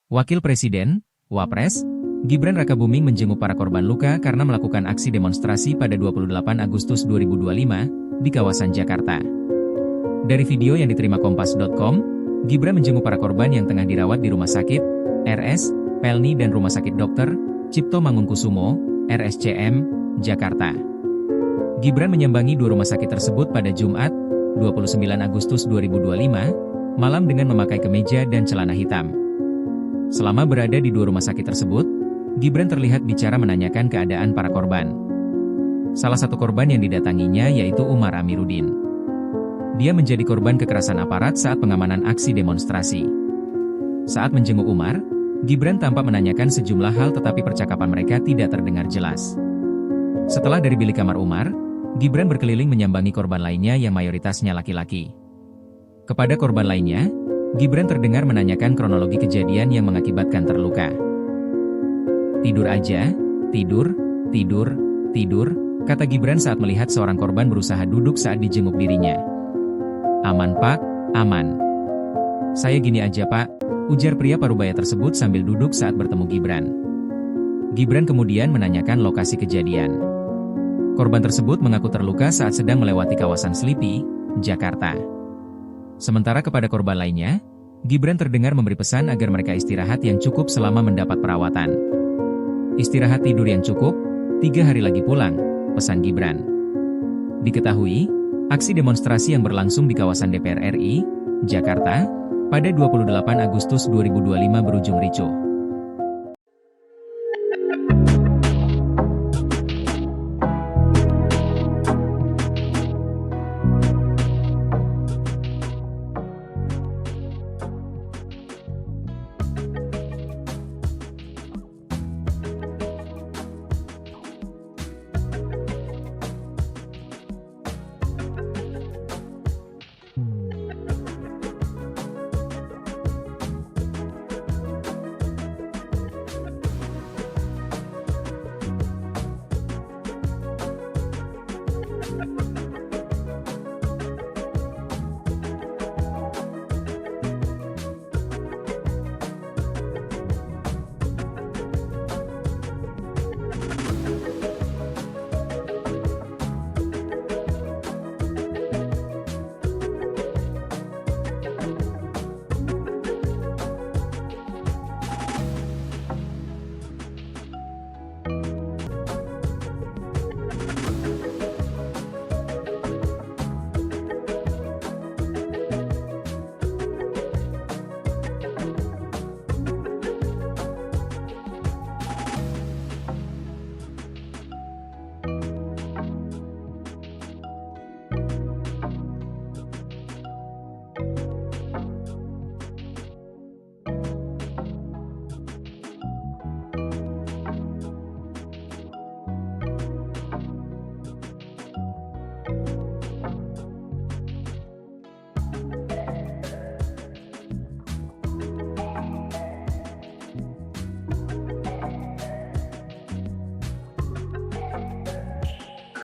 Wakil Presiden, Wapres, Gibran Rakabuming menjenguk para korban luka karena melakukan aksi demonstrasi pada 28 Agustus 2025 di kawasan Jakarta. Dari video yang diterima kompas.com, Gibran menjenguk para korban yang tengah dirawat di Rumah Sakit, RS, Pelni dan Rumah Sakit Dr. Cipto Mangunkusumo, RSCM, Jakarta. Gibran menyambangi dua rumah sakit tersebut pada Jumat, 29 Agustus 2025, malam dengan memakai kemeja dan celana hitam. Selama berada di dua rumah sakit tersebut, Gibran terlihat bicara menanyakan keadaan para korban. Salah satu korban yang didatanginya yaitu Umar Amiruddin. Dia menjadi korban kekerasan aparat saat pengamanan aksi demonstrasi. Saat menjenguk Umar, Gibran tampak menanyakan sejumlah hal tetapi percakapan mereka tidak terdengar jelas. Setelah dari bilik kamar Umar, Gibran berkeliling menyambangi korban lainnya yang mayoritasnya laki-laki. Kepada korban lainnya, Gibran terdengar menanyakan kronologi kejadian yang mengakibatkan terluka. "Tidur aja, tidur, tidur, tidur," kata Gibran saat melihat seorang korban berusaha duduk saat dijenguk dirinya. "Aman Pak, aman. Saya gini aja Pak," ujar pria parubaya tersebut sambil duduk saat bertemu Gibran. Gibran kemudian menanyakan lokasi kejadian. Korban tersebut mengaku terluka saat sedang melewati kawasan Sleepy, Jakarta. Sementara kepada korban lainnya, Gibran terdengar memberi pesan agar mereka istirahat yang cukup selama mendapat perawatan. "Istirahat tidur yang cukup, 3 hari lagi pulang," pesan Gibran. Diketahui, aksi demonstrasi yang berlangsung di kawasan DPR RI, Jakarta, pada 28 Agustus 2025 berujung ricuh.